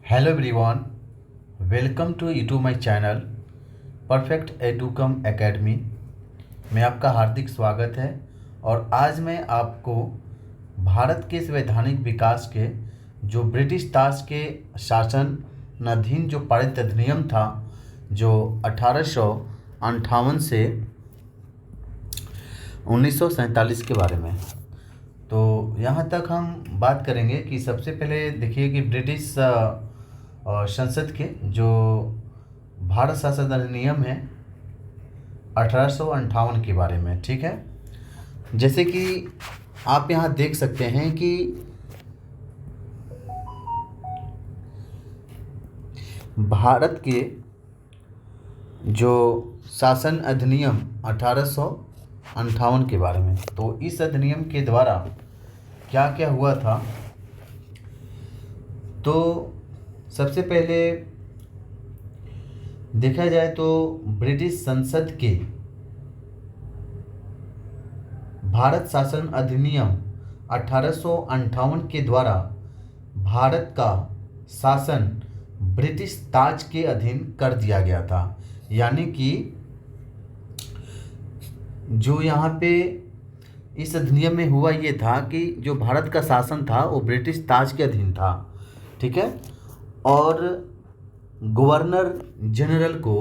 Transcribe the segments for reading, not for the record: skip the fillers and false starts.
Hello everyone, welcome to YouTube my channel perfect Educom academy में आपका हार्दिक स्वागत है। और आज मैं आपको भारत के संवैधानिक विकास के जो ब्रिटिश ताज के शासनाधीन जो पारित अधिनियम था जो 1858 से 1947 के बारे में। तो यहाँ तक हम बात करेंगे कि सबसे पहले देखिए कि ब्रिटिश संसद के जो भारत शासन अधिनियम है 1858 के बारे में। ठीक है, जैसे कि आप यहाँ देख सकते हैं कि भारत के जो शासन अधिनियम 1858 के बारे में। तो इस अधिनियम के द्वारा क्या क्या हुआ था, तो सबसे पहले देखा जाए तो ब्रिटिश संसद के भारत शासन अधिनियम 1858 के द्वारा भारत का शासन ब्रिटिश ताज के अधीन कर दिया गया था। यानी कि जो यहाँ पे इस अधिनियम में हुआ ये था कि जो भारत का शासन था वो ब्रिटिश ताज के अधीन था। ठीक है, और गवर्नर जनरल को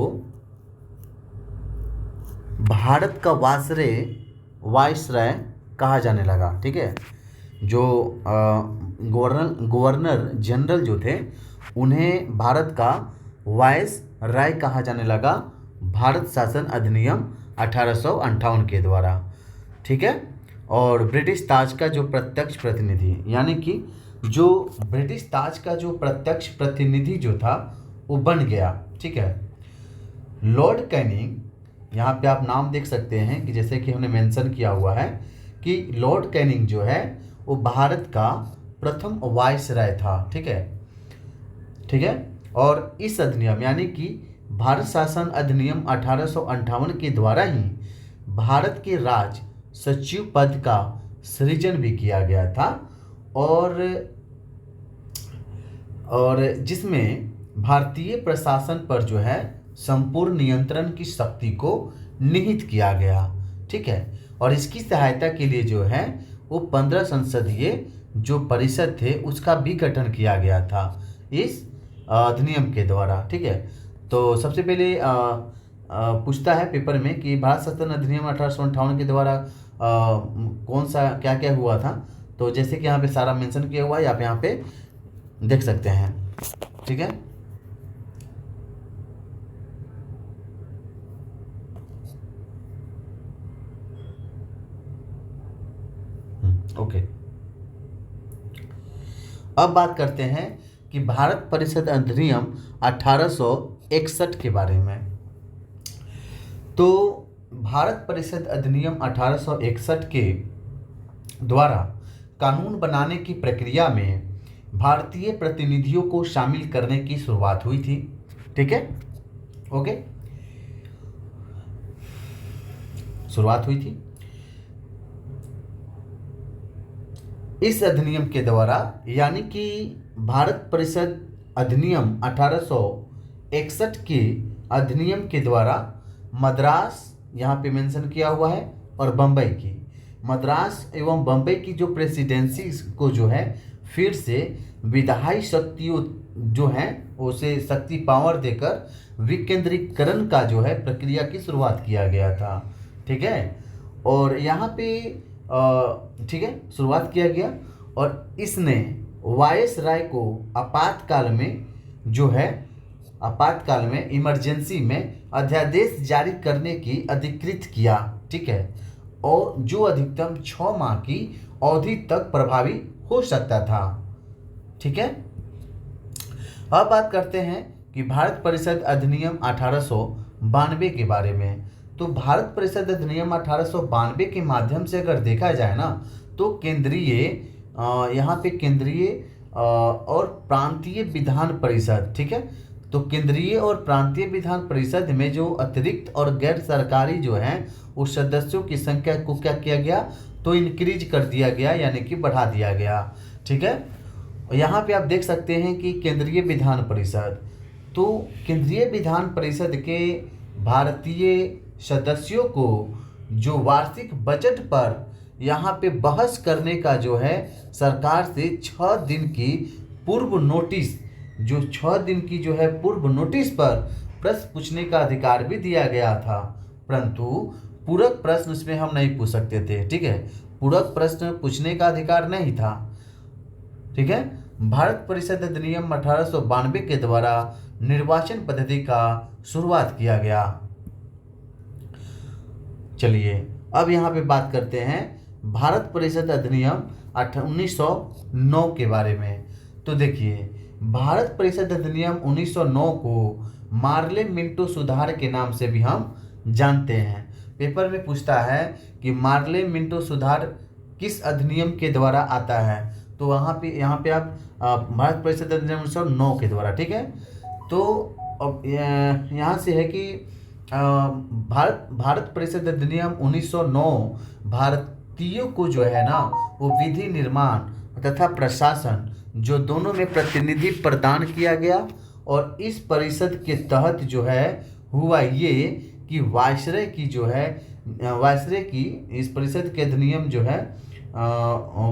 भारत का वायसराय कहा जाने लगा। ठीक है, जो गवर्नर जनरल जो थे उन्हें भारत का वायसराय कहा जाने लगा भारत शासन अधिनियम 1858 के द्वारा। ठीक है, और ब्रिटिश ताज का जो प्रत्यक्ष प्रतिनिधि, यानी कि जो ब्रिटिश ताज का जो प्रत्यक्ष प्रतिनिधि जो था वो बन गया। ठीक है, लॉर्ड कैनिंग, यहाँ पे आप नाम देख सकते हैं कि जैसे कि हमने मेंशन किया हुआ है कि लॉर्ड कैनिंग जो है वो भारत का प्रथम वायसराय था। ठीक है, ठीक है, और इस अधिनियम यानी कि भारत शासन अधिनियम 1858 के द्वारा ही भारत के राज सचिव पद का सृजन भी किया गया था और जिसमें भारतीय प्रशासन पर जो है संपूर्ण नियंत्रण की शक्ति को निहित किया गया। ठीक है, और इसकी सहायता के लिए जो है वो 15 संसदीय जो परिषद थे उसका भी गठन किया गया था इस अधिनियम के द्वारा। ठीक है, तो सबसे पहले पूछता है पेपर में कि भारत शासन अधिनियम 1858 के द्वारा कौन सा क्या क्या हुआ था। तो जैसे कि यहाँ पे सारा मेंशन किया हुआ है, आप यहाँ पे देख सकते हैं। ठीक है, ओके। अब बात करते हैं कि भारत परिषद अधिनियम 1861 के बारे में। तो भारत परिषद अधिनियम 1861 के द्वारा कानून बनाने की प्रक्रिया में भारतीय प्रतिनिधियों को शामिल करने की शुरुआत हुई थी। ठीक है, ओके, शुरुआत हुई थी। इस अधिनियम के द्वारा यानी कि भारत परिषद अधिनियम 1861 के अधिनियम के द्वारा मद्रास यहाँ पे मेंशन किया हुआ है और बम्बई की मद्रास एवं बम्बई की जो प्रेसिडेंसी को जो है फिर से विधायी शक्तियों जो है उसे शक्ति पावर देकर विकेंद्रीकरण का जो है प्रक्रिया की शुरुआत किया गया था। ठीक है, और यहाँ पे ठीक है शुरुआत किया गया और इसने वायसराय को आपातकाल में इमरजेंसी में अध्यादेश जारी करने की अधिकृत किया। ठीक है, और जो अधिकतम 6 माह की अवधि तक प्रभावी हो सकता था। ठीक है, अब बात करते हैं कि भारत परिषद अधिनियम 1892 के बारे में। तो भारत परिषद अधिनियम 1892 के माध्यम से अगर देखा जाए ना तो यहाँ पे केंद्रीय और प्रांतीय विधान परिषद, ठीक है, तो केंद्रीय और प्रांतीय विधान परिषद में जो अतिरिक्त और गैर सरकारी जो हैं उस सदस्यों की संख्या को क्या किया गया, तो इंक्रीज कर दिया गया यानी कि बढ़ा दिया गया। ठीक है, और यहाँ पे आप देख सकते हैं कि केंद्रीय विधान परिषद, तो केंद्रीय विधान परिषद के भारतीय सदस्यों को जो वार्षिक बजट पर यहाँ पे बहस करने का जो है सरकार से 6 दिन की पूर्व नोटिस, जो 6 दिन की जो है पूर्व नोटिस पर प्रश्न पूछने का अधिकार भी दिया गया था, परंतु पूरक प्रश्न इसमें हम नहीं पूछ सकते थे। ठीक है, पूरक प्रश्न पूछने का अधिकार नहीं था। ठीक है, भारत परिषद अधिनियम 1892 के द्वारा निर्वाचन पद्धति का शुरुआत किया गया। चलिए अब यहाँ पे बात करते हैं भारत परिषद अधिनियम 1909 के बारे में। तो देखिए, भारत परिषद अधिनियम 1909 को मार्ले मिंटो सुधार के नाम से भी हम जानते हैं। पेपर में पूछता है कि मार्ले मिंटो सुधार किस अधिनियम के द्वारा आता है, तो यहाँ पे आप भारत परिषद अधिनियम 1909 के द्वारा। ठीक है, तो अब यहाँ से है कि भारत परिषद अधिनियम 1909 भारतीयों को जो है ना वो विधि निर्माण तथा प्रशासन जो दोनों में प्रतिनिधि प्रदान किया गया, और इस परिषद के तहत जो है हुआ ये कि वायसराय की जो है वायसराय की इस परिषद के अधिनियम जो है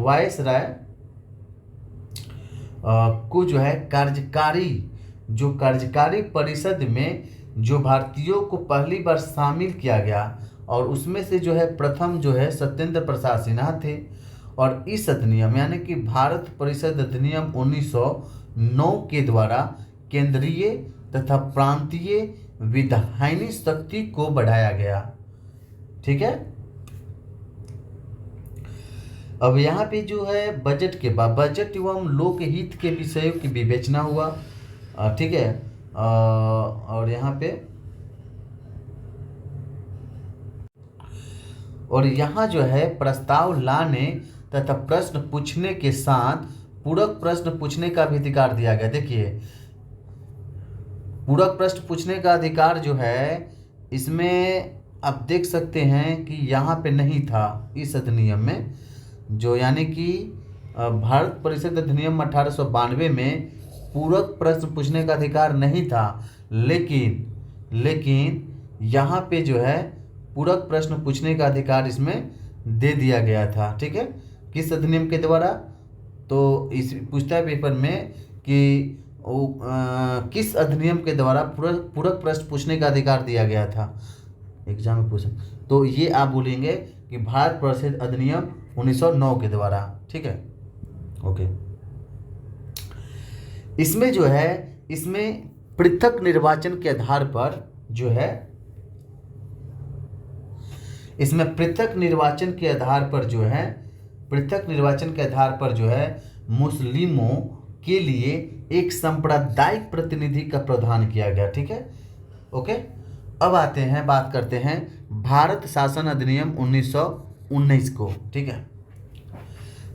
वायसराय को जो है कार्यकारी परिषद में जो भारतीयों को पहली बार शामिल किया गया, और उसमें से जो है प्रथम जो है सत्येंद्र प्रसाद सिन्हा थे। और इस अधिनियम यानी कि भारत परिषद अधिनियम 1909 के द्वारा केंद्रीय तथा प्रांतीय विधायिनी शक्ति को बढ़ाया गया। ठीक है, अब यहाँ पे जो है बजट के बाद बजट एवं लोकहित के विषयों की विवेचना हुआ। ठीक है, और यहाँ जो है प्रस्ताव लाने तथा प्रश्न पूछने के साथ पूरक प्रश्न पूछने का भी अधिकार दिया गया। देखिए, पूरक प्रश्न पूछने का अधिकार जो है इसमें आप देख सकते हैं कि यहाँ पे नहीं था इस अधिनियम में, जो यानी कि भारत परिषद अधिनियम 1892 में पूरक प्रश्न पूछने का अधिकार नहीं था, लेकिन यहाँ पे जो है पूरक प्रश्न पूछने का अधिकार इसमें दे दिया गया था। ठीक है, किस अधिनियम के द्वारा, तो इस पूछता है पेपर में कि किस अधिनियम के द्वारा पूरक प्रश्न पूछने का अधिकार दिया गया था, एग्जाम में पूछा, तो ये आप बोलेंगे कि भारत परिषद अधिनियम 1909 के द्वारा। ठीक है, ओके। इसमें जो है इसमें पृथक निर्वाचन के आधार पर जो है इसमें पृथक निर्वाचन के आधार पर जो है मुस्लिमों के लिए एक सांप्रदायिक प्रतिनिधि का प्रावधान किया गया। ठीक है, ओके। अब बात करते हैं भारत शासन अधिनियम 1919 को। ठीक है,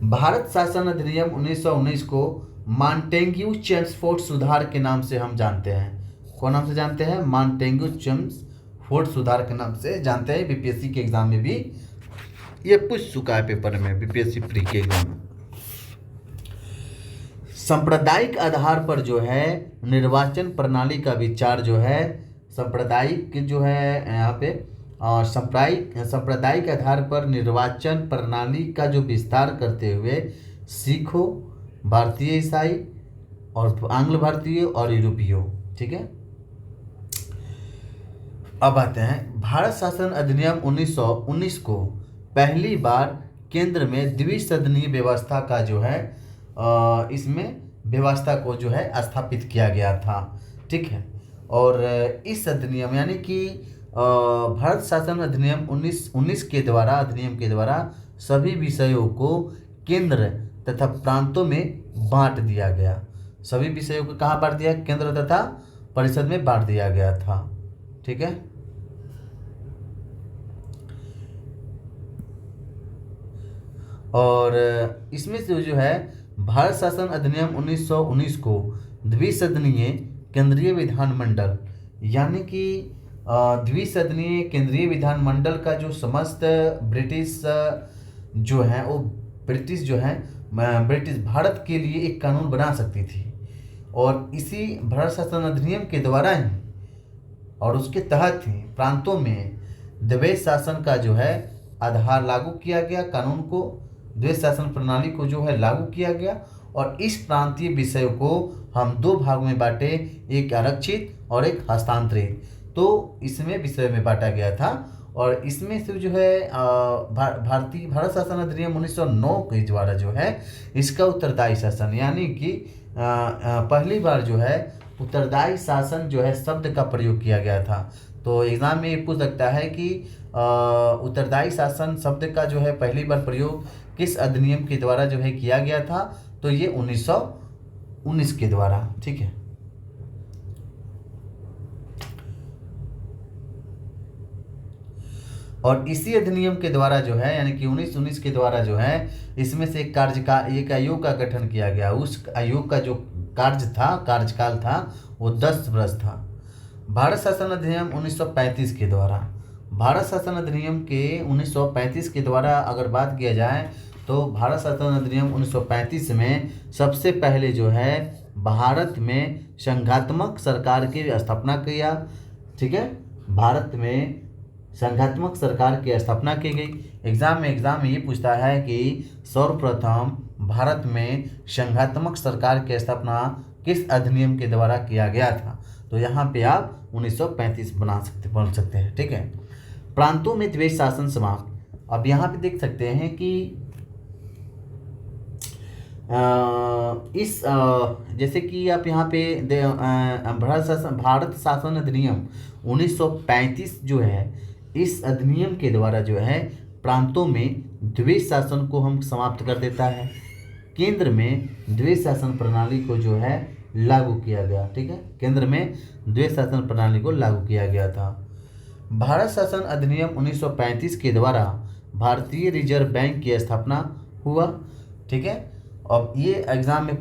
भारत शासन अधिनियम 1919 को मॉन्टेग्यू चेम्सफोर्ड सुधार के नाम से हम जानते हैं। कौन नाम से जानते हैं? मॉन्टेग्यू चेम्सफोर्ड सुधार के नाम से जानते हैं। बीपीएससी के एग्जाम में भी ये पूछ चुका है पेपर में, बीपीएससी प्री के एग्जाम में। सांप्रदायिक आधार पर जो है निर्वाचन प्रणाली का विचार जो है सांप्रदायिक जो है यहाँ पे सांप्रदायिक आधार पर निर्वाचन प्रणाली का जो विस्तार करते हुए सिखों, भारतीय ईसाई और आंग्ल भारतीय और यूरोपीय। ठीक है, अब आते हैं भारत शासन अधिनियम 1919 को पहली बार केंद्र में द्विसदनीय व्यवस्था का जो है इसमें व्यवस्था को जो है स्थापित किया गया था। ठीक है, और इस अधिनियम यानी कि भारत शासन अधिनियम 1919 के द्वारा सभी विषयों को केंद्र तथा प्रांतों में बांट दिया गया। सभी विषयों को कहाँ बांट दिया? केंद्र तथा परिषद में बांट दिया गया था। ठीक है, और इसमें से जो है भारत शासन अधिनियम 1919 को द्विसदनीय केंद्रीय विधानमंडल यानी कि द्विसदनीय केंद्रीय विधानमंडल का जो समस्त ब्रिटिश जो है ब्रिटिश भारत के लिए एक कानून बना सकती थी, और इसी भारत शासन अधिनियम के द्वारा ही और उसके तहत ही प्रांतों में द्वैध शासन का जो है आधार लागू किया गया, कानून को, द्वैध शासन प्रणाली को जो है लागू किया गया। और इस प्रांतीय विषयों को हम दो भाग में बांटे, एक आरक्षित और एक हस्तांतरित। तो इसमें विषय में बांटा गया था, और इसमें से जो है भारत शासन अधिनियम 1909 के द्वारा जो है इसका उत्तरदायी शासन, यानी कि पहली बार जो है उत्तरदायी शासन जो है शब्द का प्रयोग किया गया था। तो एग्जाम में ये पूछ सकता है कि उत्तरदायी शासन शब्द का जो है पहली बार प्रयोग किस अधिनियम के द्वारा जो है किया गया था, तो ये 1919 के द्वारा। ठीक है, और इसी अधिनियम के द्वारा जो है यानी कि 1919 के द्वारा जो है इसमें से एक आयोग का गठन किया गया। उस आयोग का जो कार्यकाल था वो 10 वर्ष था। भारत शासन अधिनियम 1935 के द्वारा, भारत शासन अधिनियम के 1935 के द्वारा अगर बात किया जाए तो भारत शासन अधिनियम 1935 में सबसे पहले जो है भारत में संघात्मक सर्कार की स्थापना किया। ठीक है, भारत में संघात्मक सरकार की स्थापना की गई। एग्जाम में ये पूछता है कि सर्वप्रथम भारत में संघात्मक सरकार की स्थापना किस अधिनियम के द्वारा किया गया था, तो यहाँ पे आप 1935 बन सकते हैं। ठीक है, प्रांतों में द्वैध शासन समाप्त। अब यहाँ पे देख सकते हैं कि जैसे कि आप यहाँ पे भारत शासन अधिनियम 1935 जो है इस अधिनियम के द्वारा जो है प्रांतों में द्वैध शासन को हम समाप्त कर देता है। केंद्र में द्वैध शासन प्रणाली को जो है लागू किया गया। ठीक है, केंद्र में द्वैध शासन प्रणाली को लागू किया गया था। भारत शासन अधिनियम 1935 के द्वारा भारतीय रिजर्व बैंक की स्थापना हुआ। ठीक है, अब ये एग्जाम में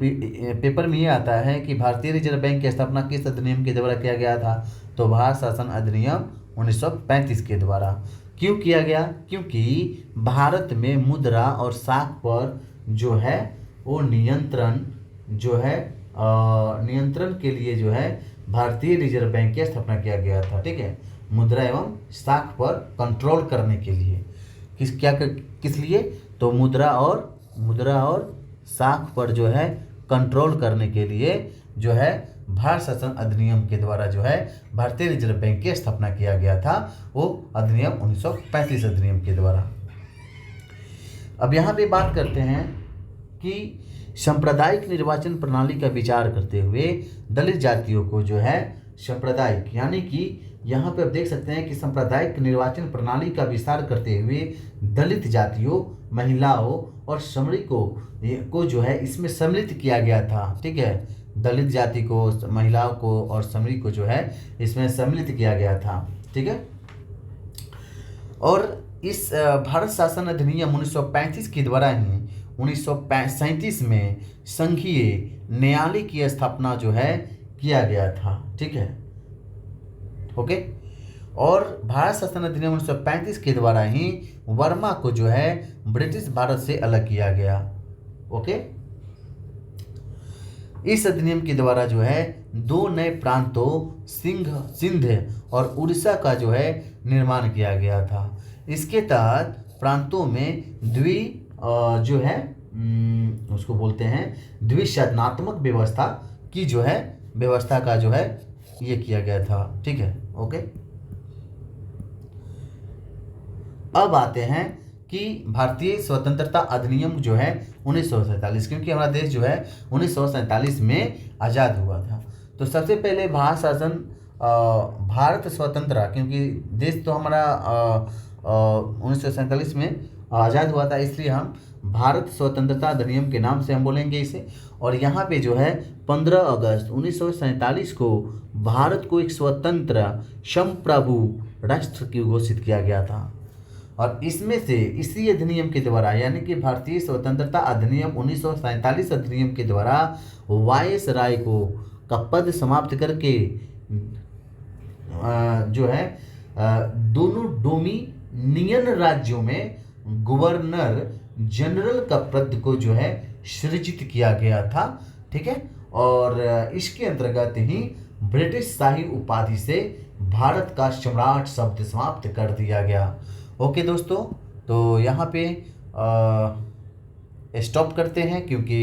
पेपर में ये आता है कि भारतीय रिजर्व बैंक की स्थापना किस अधिनियम के द्वारा किया गया था, तो भारत शासन अधिनियम 1935 के द्वारा। क्यों किया गया, क्योंकि भारत में मुद्रा और साख पर जो है वो नियंत्रण के लिए जो है भारतीय रिजर्व बैंक की स्थापना किया गया था। ठीक है, मुद्रा एवं साख पर कंट्रोल करने के लिए किस लिए, तो मुद्रा और साख पर जो है कंट्रोल करने के लिए जो है भारत शासन अधिनियम के द्वारा जो है भारतीय रिजर्व बैंक की स्थापना किया गया था, वो अधिनियम 1935 अधिनियम के द्वारा। अब यहाँ पे बात करते हैं कि सांप्रदायिक निर्वाचन प्रणाली का विचार करते हुए दलित जातियों को जो है सांप्रदायिक, यानी कि यहाँ पे आप देख सकते हैं कि सांप्रदायिक निर्वाचन प्रणाली का विस्तार करते हुए दलित जातियों, महिलाओं और श्रमिकों को जो है इसमें सम्मिलित किया गया था। ठीक है, दलित जाति को, महिलाओं को और श्रमिक को जो है इसमें सम्मिलित किया गया था। ठीक है, और इस भारत शासन अधिनियम 1935 के द्वारा ही 1937 में संघीय न्यायालय की स्थापना जो है किया गया था। ठीक है, ओके, और भारत शासन अधिनियम 1935 के द्वारा ही वर्मा को जो है ब्रिटिश भारत से अलग किया गया। ओके, इस अधिनियम के द्वारा जो है दो नए प्रांतों सिंध और उड़ीसा का जो है निर्माण किया गया था। इसके तहत प्रांतों में जो है उसको बोलते हैं द्विशासनात्मक व्यवस्था का जो है ये किया गया था। ठीक है, ओके, अब आते हैं कि भारतीय स्वतंत्रता अधिनियम जो है 1947, क्योंकि हमारा देश जो है 1947 में आज़ाद हुआ था। तो सबसे पहले भारत स्वतंत्र, क्योंकि देश तो हमारा 1947 में आज़ाद हुआ था, इसलिए हम भारत स्वतंत्रता अधिनियम के नाम से हम बोलेंगे इसे। और यहाँ पे जो है 15 अगस्त 1947 को भारत को एक स्वतंत्र संप्रभु राष्ट्र की घोषित किया गया था। और इसमें से इसी अधिनियम के द्वारा, यानी कि भारतीय स्वतंत्रता अधिनियम 1947 अधिनियम के द्वारा वायसराय को का पद समाप्त करके जो है दोनों डोमिनियन राज्यों में गवर्नर जनरल का पद को जो है सृजित किया गया था। ठीक है, और इसके अंतर्गत ही ब्रिटिश शाही उपाधि से भारत का सम्राट शब्द समाप्त कर दिया गया। ओके दोस्तों, तो यहाँ पे स्टॉप करते हैं क्योंकि